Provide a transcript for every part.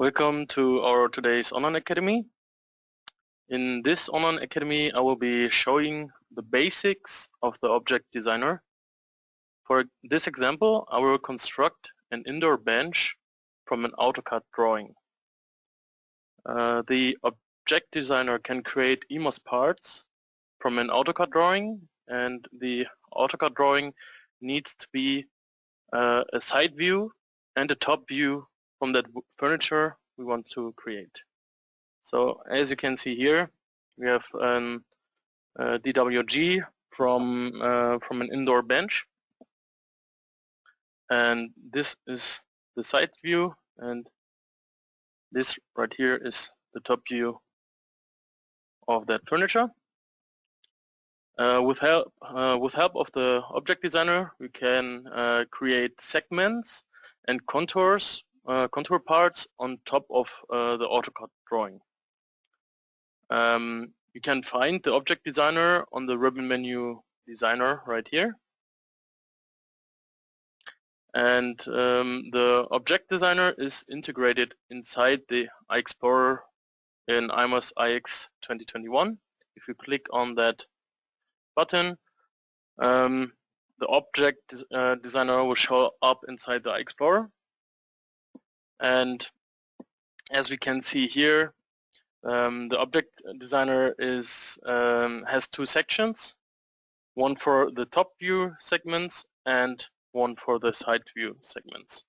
Welcome to our today's online academy. In this online academy, I will be showing the basics of the object designer. For this example, I will construct an indoor bench from an AutoCAD drawing. The object designer can create EMOS parts from an AutoCAD drawing, and the AutoCAD drawing needs to be a side view and a top view from that furniture we want to create. So as you can see here, we have an DWG from an indoor bench, and this is the side view, and this right here is the top view of that furniture. With help of the object designer, we can create segments and contour parts on top of the AutoCAD drawing. You can find the object designer on the ribbon menu designer right here. And the object designer is integrated inside the iExplorer in IMOS iX 2021. If you click on that button, the object designer will show up inside the iExplorer. And as we can see here, the object designer has two sections, one for the top view segments and one for the side view segments.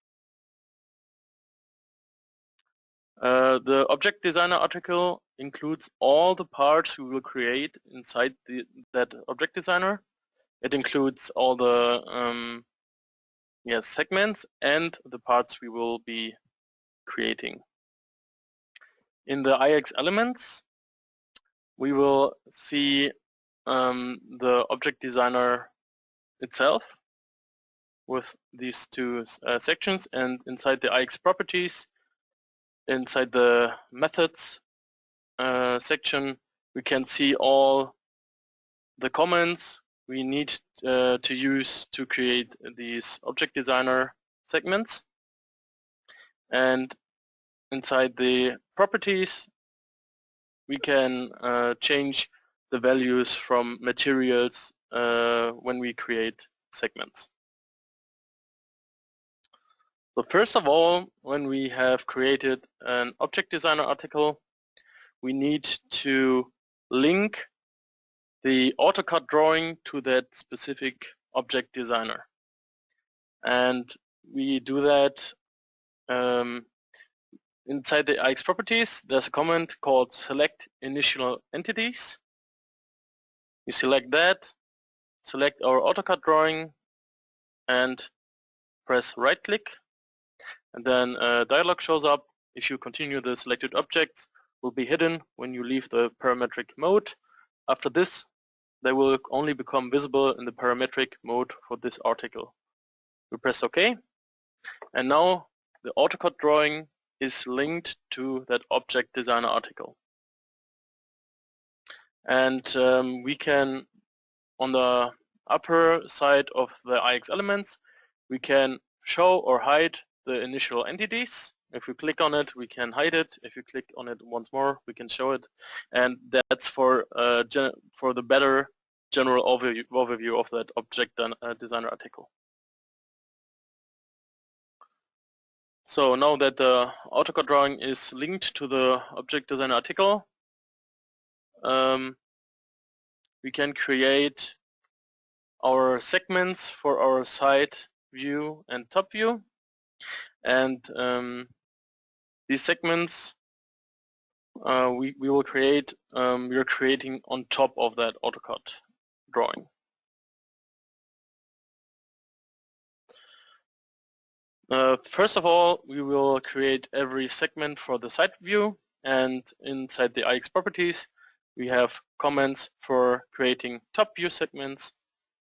The object designer article includes all the parts we will create inside that object designer. It includes all the segments and the parts we will be creating. In the iX elements, we will see the object designer itself with these two sections, and inside the iX properties, inside the methods section, we can see all the comments we need to use to create these object designer segments. And inside the properties, we can change the values from materials when we create segments. So first of all, when we have created an object designer article, we need to link the AutoCAD drawing to that specific object designer. And we do that inside the iX properties. There's a command called select initial entities. We select that, select our AutoCAD drawing, and press right click. And then a dialog shows up. If you continue, the selected objects will be hidden when you leave the parametric mode. After this, they will only become visible in the parametric mode for this article. We press OK. And now the AutoCAD drawing is linked to that object designer article. And we can, on the upper side of the iX elements, we can show or hide the initial entities. If we click on it, we can hide it. If you click on it once more, we can show it. And that's for the better general overview of that object designer article. So now that the AutoCAD drawing is linked to the object designer article, we can create our segments for our side view and top view. And these segments we will create, we are creating on top of that AutoCAD drawing. First of all, we will create every segment for the side view, and inside the iX properties, we have comments for creating top view segments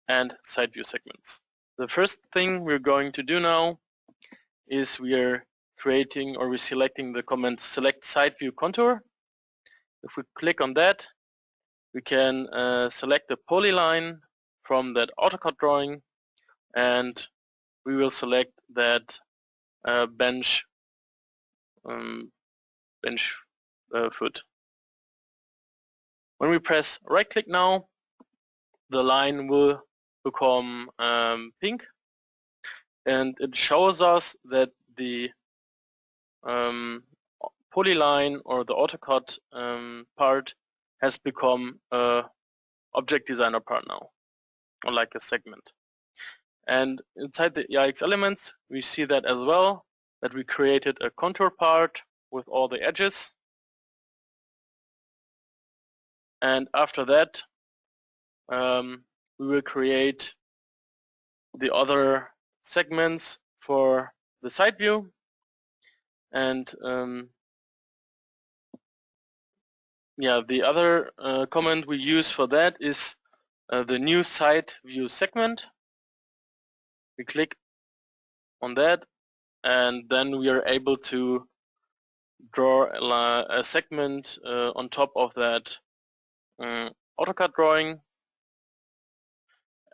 and side view segments. The first thing we're going to do now is we are creating, or we're selecting the comment select side view contour. If we click on that, we can select the polyline from that AutoCAD drawing, and we will select that bench bench foot. When we press right click now, the line will become pink, and it shows us that the polyline or the AutoCAD part has become a object designer part now, or like a segment. And inside the EIX elements, we see that as well, that we created a contour part with all the edges. And after that, we will create the other segments for the side view. And yeah, the other comment we use for that is the new side view segment. We click on that, and then we are able to draw a segment on top of that AutoCAD drawing.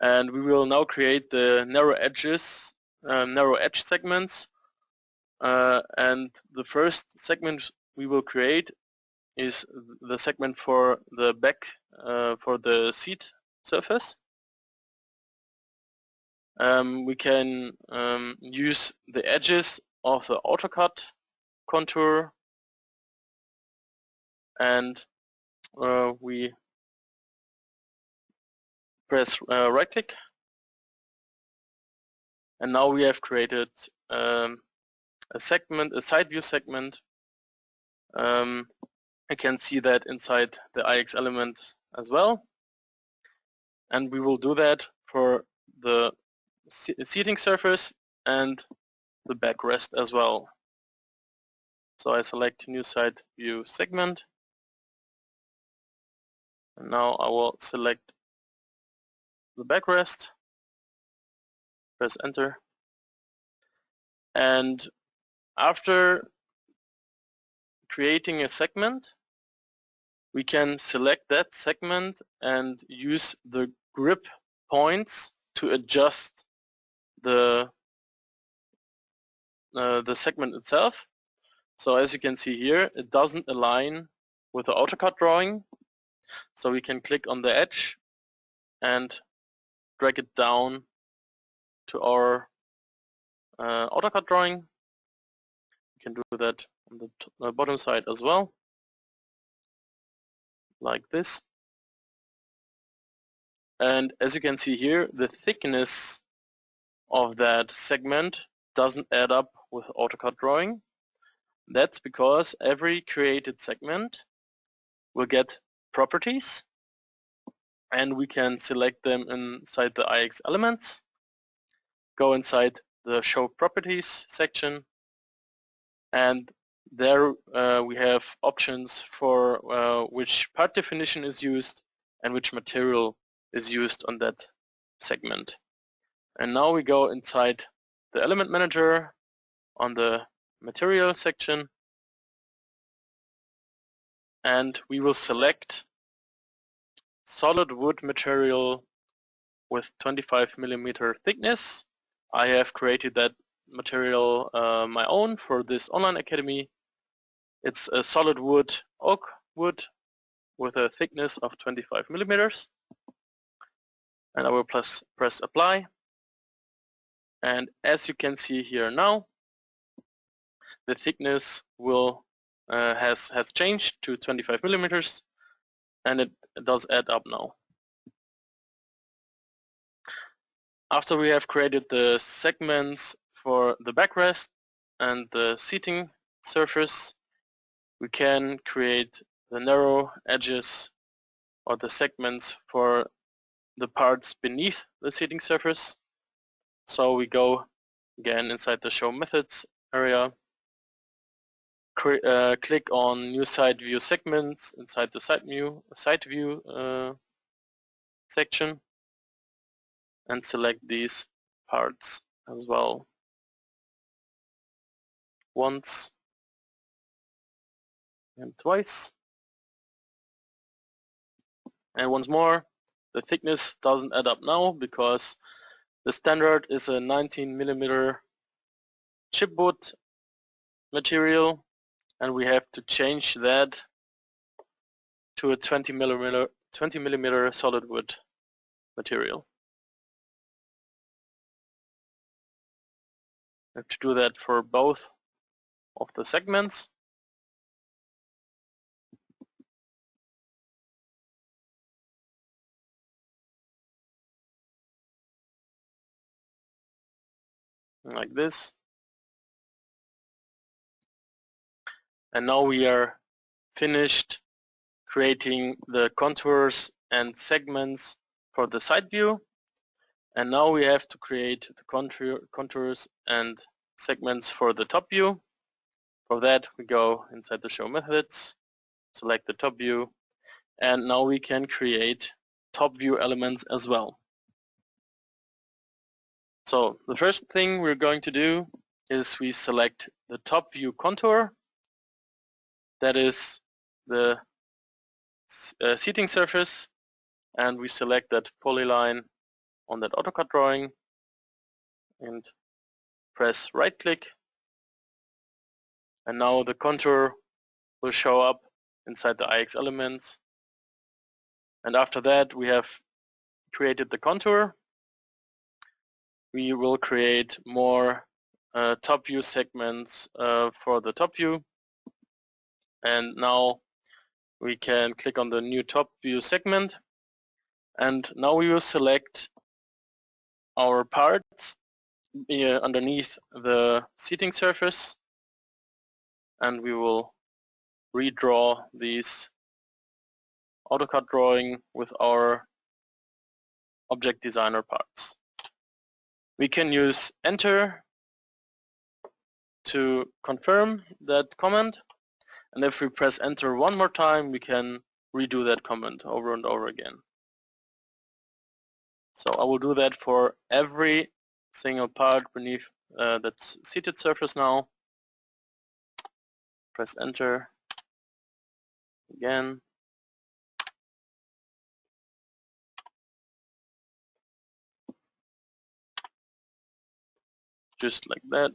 And we will now create the narrow edge segments. And the first segment we will create is the segment for the back, for the seat surface. We can use the edges of the AutoCAD contour, and we press right click, and now we have created a segment, a side view segment. I can see that inside the EIX element as well, and we will do that for the seating surface and the backrest as well. So I select new side view segment, and now I will select the backrest, press enter, and after creating a segment, we can select that segment and use the grip points to adjust the segment itself. So as you can see here, it doesn't align with the AutoCAD drawing. So we can click on the edge and drag it down to our AutoCAD drawing. You can do that on the bottom side as well, like this. And as you can see here, the thickness of that segment doesn't add up with AutoCAD drawing. That's because every created segment will get properties, and we can select them inside the EIX elements, go inside the show properties section, and there we have options for which part definition is used and which material is used on that segment. And now we go inside the element manager on the material section, and we will select solid wood material with 25mm thickness. I have created that material my own for this online academy. It's a solid wood, oak wood, with a thickness of 25mm. And I will press apply. And as you can see here now, the thickness will has changed to 25mm, and it does add up now. After we have created the segments for the backrest and the seating surface, we can create the narrow edges or the segments for the parts beneath the seating surface. So we go again inside the show methods area, click on new side view segments inside the side view section, and select these parts as well. Once and twice, and once more. The thickness doesn't add up now because the standard is a 19mm chipboard material, and we have to change that to a 20 millimeter solid wood material. We have to do that for both of the segments. Like this. And now we are finished creating the contours and segments for the side view. And now we have to create the contours and segments for the top view. For that we go inside the show methods, select the top view, and now we can create top view elements as well. So the first thing we're going to do is we select the top view contour. That is the seating surface, and we select that polyline on that AutoCAD drawing and press right click, and now the contour will show up inside the IX elements. And after that we have created the contour. We will create more top view segments for the top view, and now we can click on the new top view segment, and now we will select our parts underneath the seating surface, and we will redraw these AutoCAD drawing with our Object Designer parts. We can use Enter to confirm that comment, and if we press Enter one more time we can redo that comment over and over again. So I will do that for every single part beneath that seated surface now. Press Enter again. Just like that.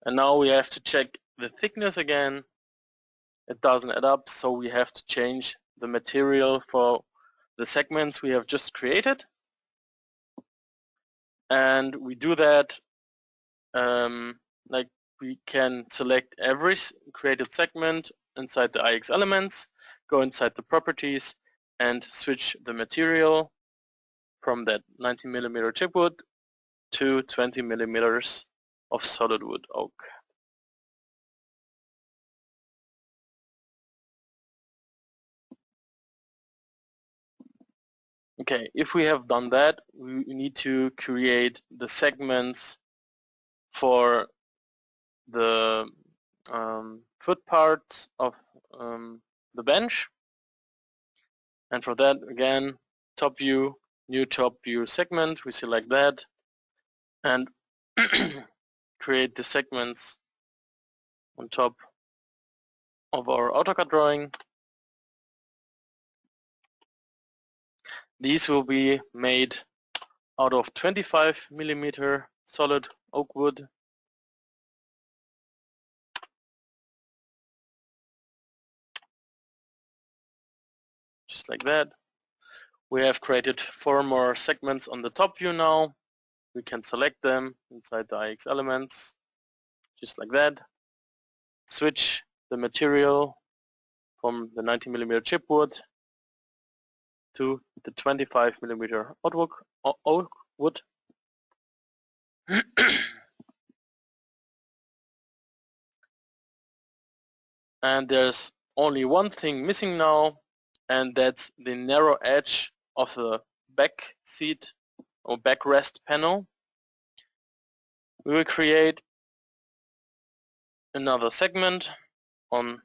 And now we have to check the thickness again. It doesn't add up, so we have to change the material for the segments we have just created. And we do that like we can select every created segment inside the IX elements, go inside the properties and switch the material from that 90 millimeter chipwood to 20 millimeters of solid wood oak. Okay, if we have done that, we need to create the segments for the foot parts of the bench. And for that, again, top view, new top view segment, we select that and create the segments on top of our AutoCAD drawing. These will be made out of 25 millimeter solid oak wood. Just like that. We have created 4 more segments on the top view now. We can select them inside the IX elements, just like that. Switch the material from the 90 millimeter chipwood to the 25 millimeter oak wood. And there's only one thing missing now, and that's the narrow edge of the back seat or backrest panel. We will create another segment on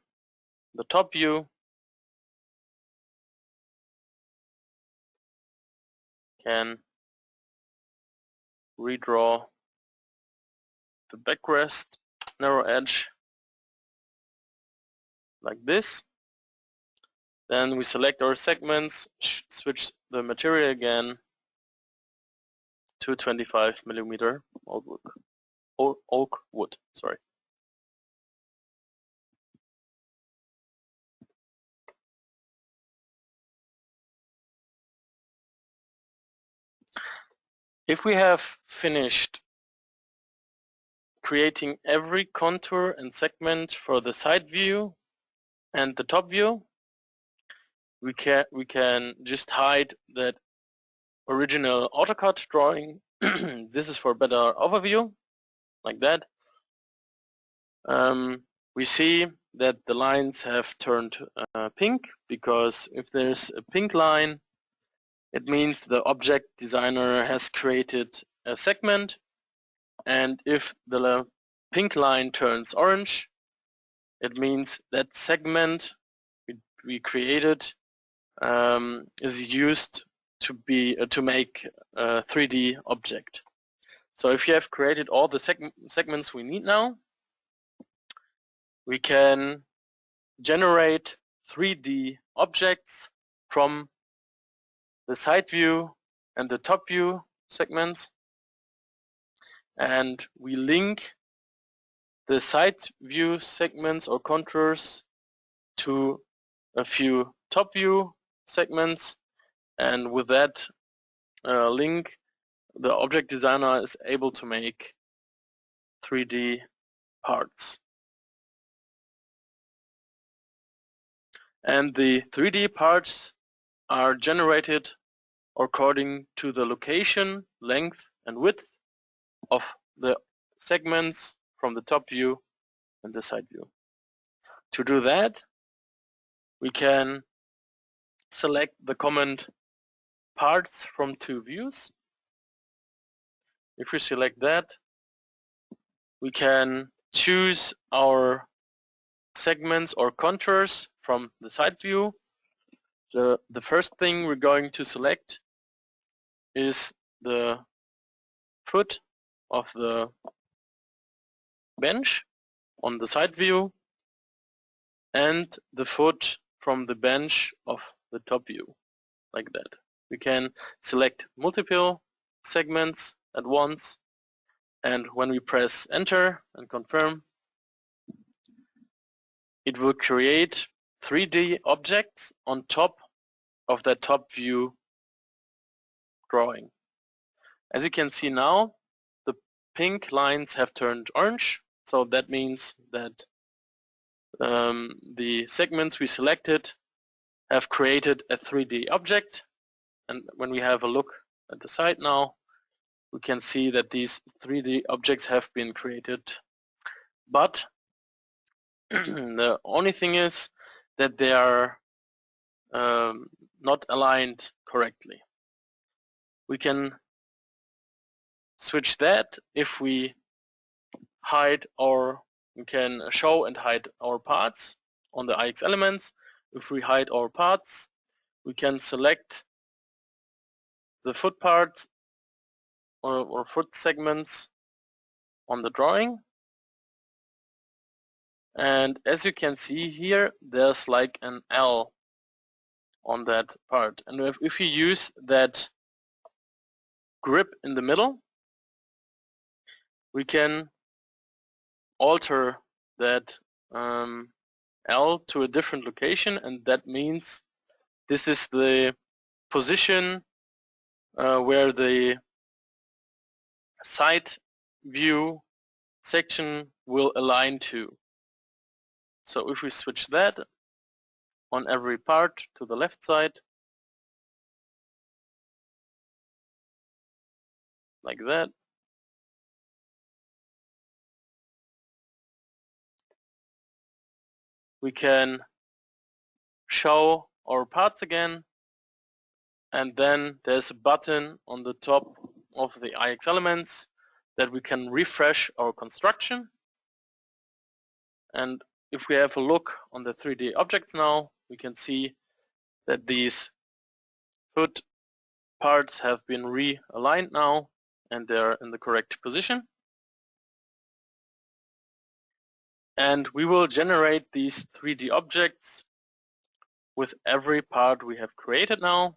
the top view. Can redraw the backrest narrow edge like this. Then we select our segments, switch the material again to 25 millimeter old wood. oak wood, sorry. If we have finished creating every contour and segment for the side view and the top view, we can just hide that original AutoCAD drawing. This is for better overview, like that. We see that the lines have turned pink, because if there's a pink line, it means the object designer has created a segment, and if the pink line turns orange, it means that segment we created is used to make a 3D object. So if you have created all the segments we need now, we can generate 3D objects from the side view and the top view segments, and we link the side view segments or contours to a few top view segments, and with that link the object designer is able to make 3D parts. And the 3D parts are generated according to the location, length and width of the segments from the top view and the side view. To do that, we can select the command parts from two views. If we select that, we can choose our segments or contours from the side view. The first thing we're going to select is the foot of the bench on the side view and the foot from the bench of the top view, like that. We can select multiple segments at once, and when we press enter and confirm, it will create 3D objects on top of that top view drawing. As you can see now, the pink lines have turned orange, so that means that the segments we selected have created a 3D object. And when we have a look at the side now, we can see that these 3D objects have been created. But the only thing is that they are not aligned correctly. We can switch that if we can show and hide our parts on the IX elements. If we hide our parts, we can select the foot parts or foot segments on the drawing. And as you can see here, there's like an L on that part. And if you use that grip in the middle, we can alter that L to a different location, and that means this is the position where the side view section will align to. So if we switch that on every part to the left side, like that, we can show our parts again, and then there's a button on the top of the IX elements that we can refresh our construction. And if we have a look on the 3D objects now, we can see that these foot parts have been realigned now and they're in the correct position. And we will generate these 3D objects with every part we have created now.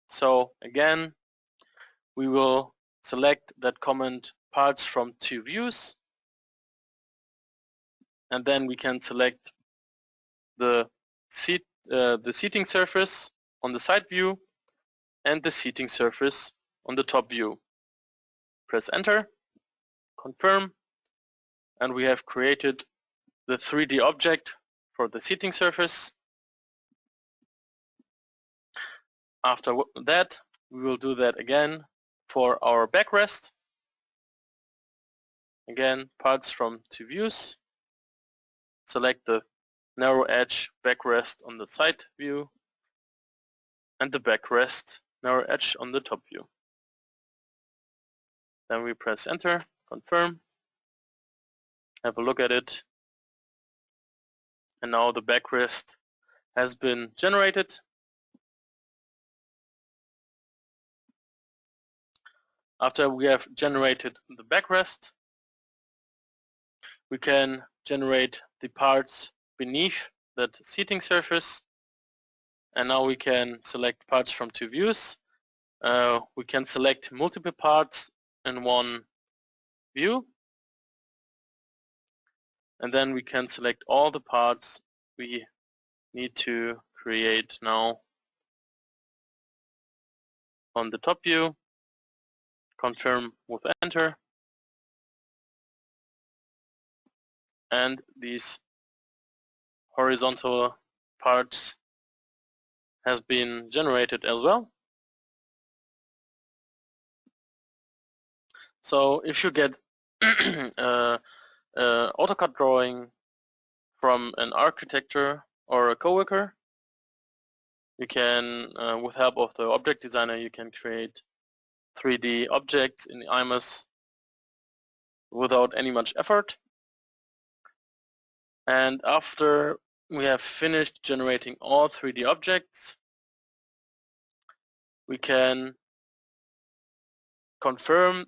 So again, we will select that command parts from two views, and then we can select the seating surface on the side view and the seating surface on the top view. Press enter, confirm, and we have created the 3D object for the seating surface. After that, we will do that again for our backrest. Again, parts from two views. Select the narrow edge backrest on the side view and the backrest narrow edge on the top view. Then we press enter, confirm, have a look at it, and now the backrest has been generated. After we have generated the backrest, we can generate the parts beneath that seating surface, and now we can select parts from two views. We can select multiple parts in one view, and then we can select all the parts we need to create now on the top view. Confirm with enter, and these horizontal parts has been generated as well. So if you get AutoCAD drawing from an architecture or a coworker, you can, with help of the object designer, you can create 3D objects in IMAS without any much effort. And after we have finished generating all 3D objects, we can confirm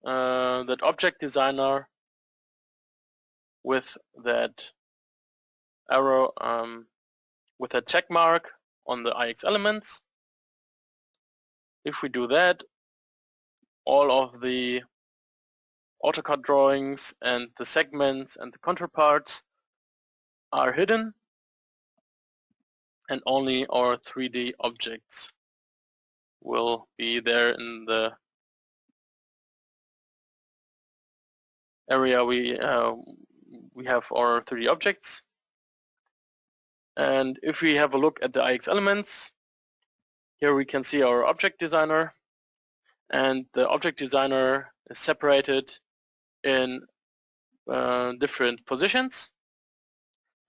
that object designer with that arrow, with a check mark on the IX elements. If we do that, all of the AutoCAD drawings and the segments and the counterparts are hidden, and only our 3D objects will be there in the area we have our 3D objects. And if we have a look at the IX elements, here we can see our object designer, and the object designer is separated in different positions,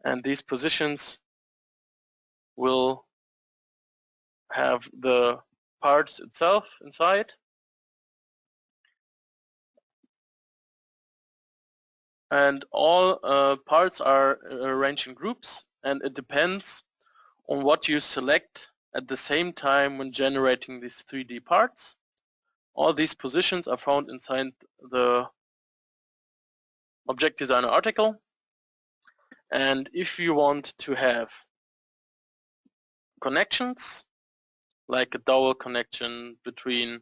and these positions will have the parts itself inside. And all parts are arranged in groups, and it depends on what you select at the same time when generating these 3D parts. All these positions are found inside the Object Designer article. And if you want to have connections, like a dowel connection between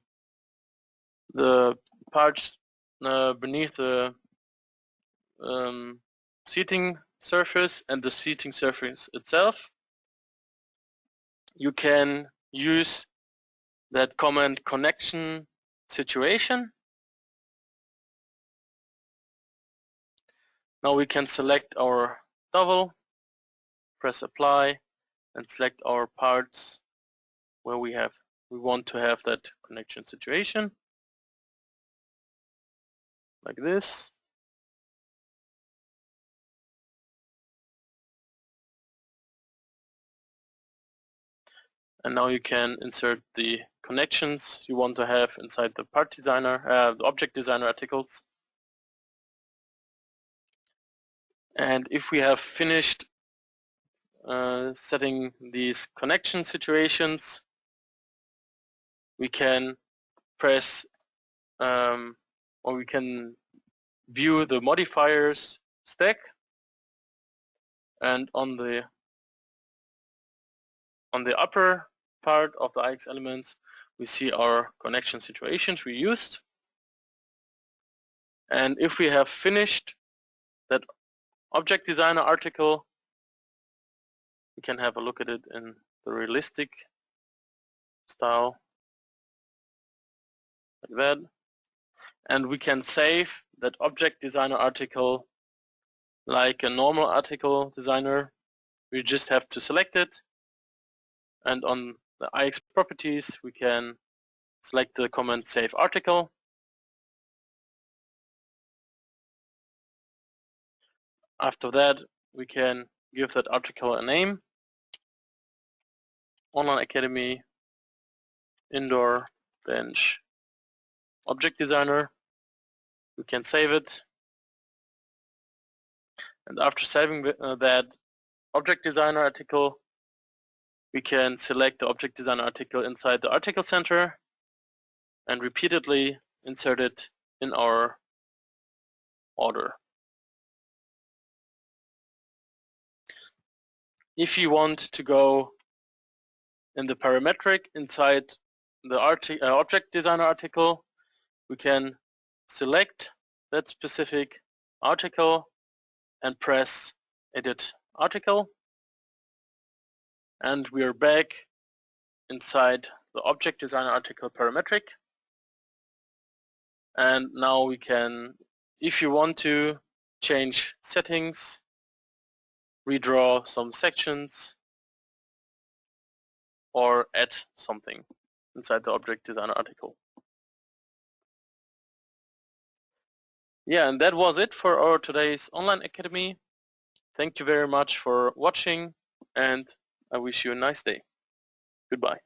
the parts beneath the seating surface and the seating surface itself, you can use that command connection situation. Now we can select our dowel, press apply, and select our parts where we want to have that connection situation, like this. And now you can insert the connections you want to have inside the part designer, the object designer articles. And if we have finished setting these connection situations, we can press or we can view the modifiers stack, and on the upper part of the IX elements we see our connection situations we used. And if we have finished that Object Designer article, we can have a look at it in the realistic style, like that. And we can save that Object Designer article like a normal article designer. We just have to select it, and on the IX properties we can select the command save article. After that we can give that article a name, Online Academy Indoor Bench Object Designer. We can save it, and after saving that Object Designer article, we can select the Object Designer article inside the article center and repeatedly insert it in our order. If you want to go in the parametric inside the Object Designer article, we can select that specific article and press Edit Article, and we are back inside the Object Designer article parametric. And now we can, if you want to, change settings, redraw some sections, or add something inside the Object Designer article. Yeah, and that was it for our today's Online Academy. Thank you very much for watching, and I wish you a nice day. Goodbye.